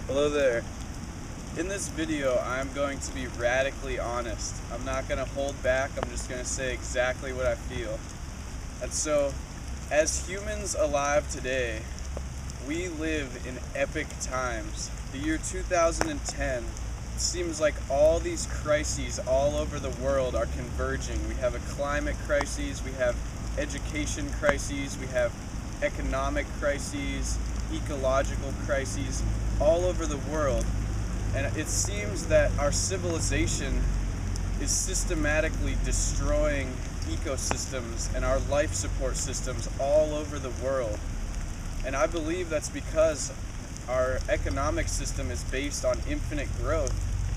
Hello there. In this video, I'm going to be radically honest. I'm not going to hold back. I'm just going to say exactly what I feel. And so, as humans alive today, we live in epic times. The year 2010, it seems like all these crises all over the world are converging. We have a climate crisis, we have education crises, we have economic crises, ecological crises all over the world. And it seems that our civilization is systematically destroying ecosystems and our life support systems all over the world. And I believe that's because our economic system is based on infinite growth,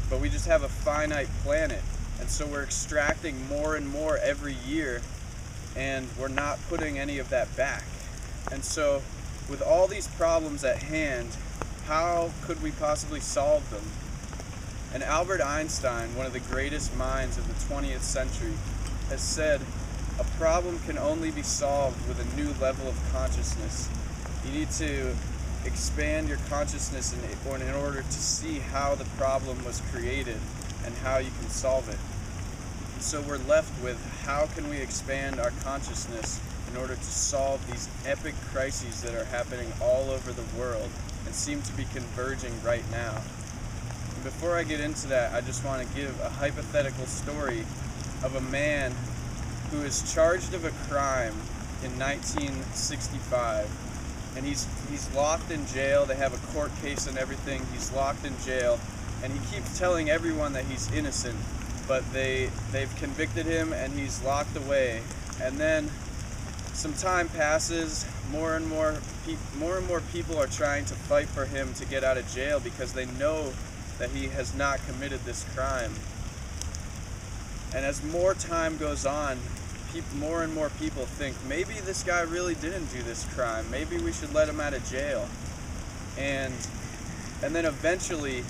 but we just have a finite planet. And so we're extracting more and more every year, and we're not putting any of that back. And so with all these problems at hand, how could we possibly solve them? And Albert Einstein, one of the greatest minds of the 20th century, has said, a problem can only be solved with a new level of consciousness. You need to expand your consciousness in order to see how the problem was created and how you can solve it. And so we're left with, how can we expand our consciousness in order to solve these epic crises that are happening all over the world and seem to be converging right now. And before I get into that, I just want to give a hypothetical story of a man who is charged of a crime in 1965, and he's locked in jail. They have a court case and everything. He's locked in jail, and he keeps telling everyone that he's innocent, but they've convicted him and he's locked away. And then some time passes, more and more people are trying to fight for him to get out of jail because they know that he has not committed this crime. And as more time goes on, more and more people think, maybe this guy really didn't do this crime. Maybe we should let him out of jail. And then eventually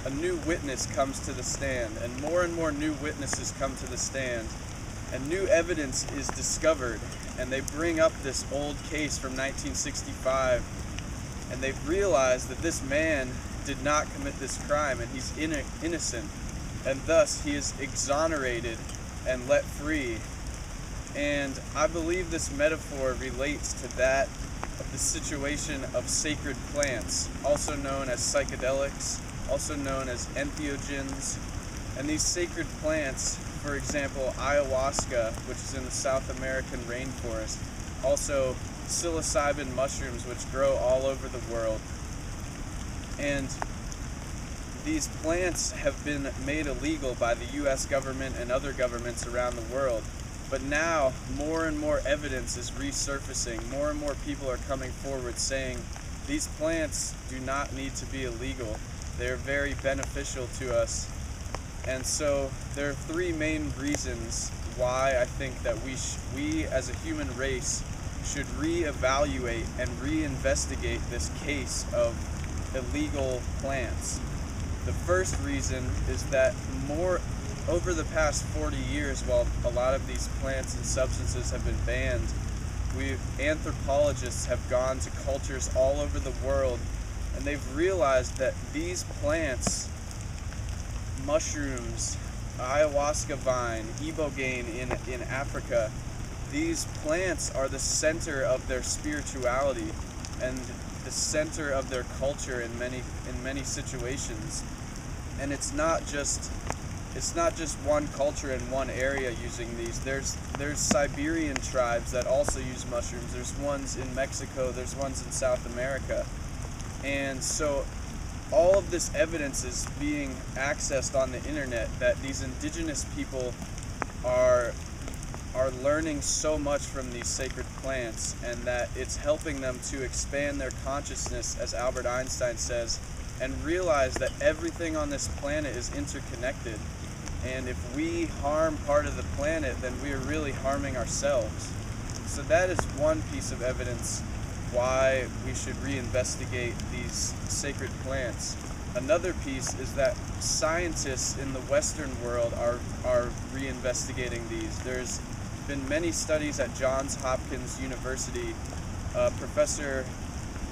a new witness comes to the stand, and more new witnesses come to the stand, and new evidence is discovered. And they bring up this old case from 1965, and they've realized that this man did not commit this crime, and he's innocent, and thus he is exonerated and let free. And I believe this metaphor relates to that of the situation of sacred plants, also known as psychedelics, also known as entheogens. And these sacred plants, for example, ayahuasca, which is in the South American rainforest, also psilocybin mushrooms, which grow all over the world. And these plants have been made illegal by the US government and other governments around the world. But now more and more evidence is resurfacing. More and more people are coming forward saying these plants do not need to be illegal. They're very beneficial to us. And so there are three main reasons why I think that we as a human race should reevaluate and reinvestigate this case of illegal plants. The first reason is that over the past 40 years, while a lot of these plants and substances have been banned, anthropologists have gone to cultures all over the world, and they've realized that these plants, mushrooms, ayahuasca vine, ibogaine in Africa, these plants are the center of their spirituality and the center of their culture in many situations. And it's not just one culture in one area using these. There's Siberian tribes that also use mushrooms. There's ones in Mexico, there's ones in South America. And so all of this evidence is being accessed on the internet, that these indigenous people are learning so much from these sacred plants, and that it's helping them to expand their consciousness, as Albert Einstein says, and realize that everything on this planet is interconnected. And if we harm part of the planet, then we are really harming ourselves. So that is one piece of evidence why we should reinvestigate these sacred plants. Another piece is that scientists in the Western world are reinvestigating these. There's been many studies at Johns Hopkins University. Professor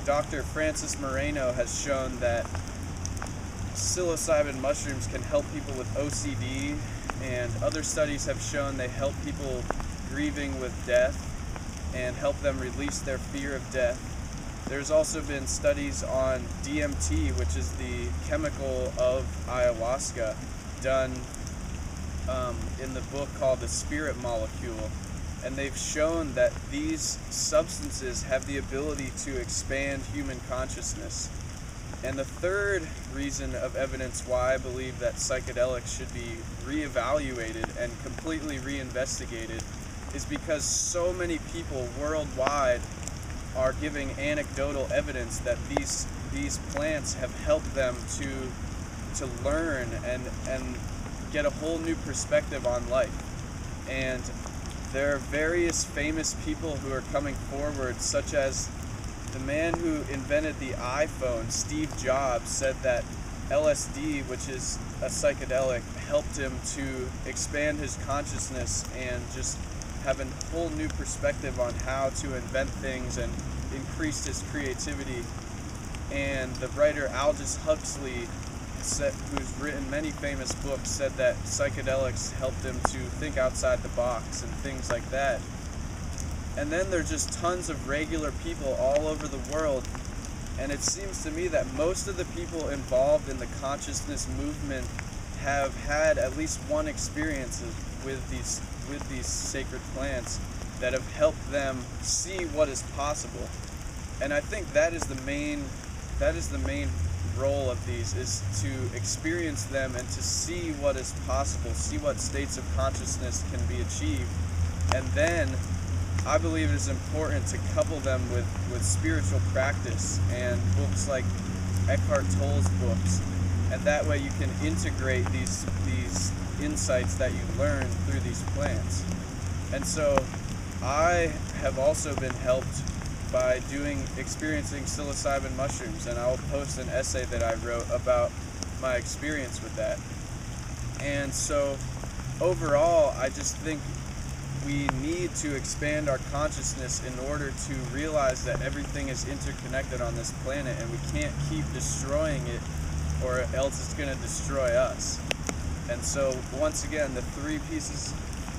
Dr. Francis Moreno has shown that psilocybin mushrooms can help people with OCD, and other studies have shown they help people grieving with death and help them release their fear of death. There's also been studies on DMT, which is the chemical of ayahuasca, done in the book called The Spirit Molecule. And they've shown that these substances have the ability to expand human consciousness. And the third reason of evidence why I believe that psychedelics should be reevaluated and completely reinvestigated is because so many people worldwide are giving anecdotal evidence that these plants have helped them to learn and get a whole new perspective on life. And there are various famous people who are coming forward, such as the man who invented the iPhone, Steve Jobs, said that LSD, which is a psychedelic, helped him to expand his consciousness and just have a whole new perspective on how to invent things, and increased his creativity. And the writer Aldous Huxley, who's written many famous books, said that psychedelics helped him to think outside the box and things like that. And then there are just tons of regular people all over the world, and it seems to me that most of the people involved in the consciousness movement have had at least one experience with these sacred plants that have helped them see what is possible. And I think that is the main role of these, is to experience them and to see what is possible, see what states of consciousness can be achieved. And then I believe it is important to couple them with spiritual practice and books like Eckhart Tolle's books, and that way you can integrate these insights that you learn through these plants. And so I have also been helped by experiencing psilocybin mushrooms, and I'll post an essay that I wrote about my experience with that. And so overall, I just think we need to expand our consciousness in order to realize that everything is interconnected on this planet, and we can't keep destroying it, or else it's going to destroy us. And so once again, the three pieces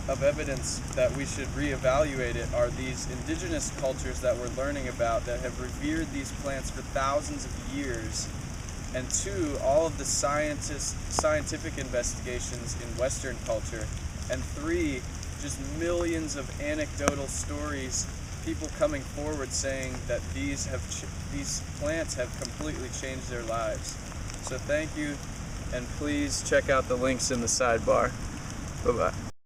of evidence that we should reevaluate it are these indigenous cultures that we're learning about that have revered these plants for thousands of years, and two, all of the scientific investigations in Western culture, and three, just millions of anecdotal stories, people coming forward saying that these plants have completely changed their lives. So thank you, and please check out the links in the sidebar. Bye-bye.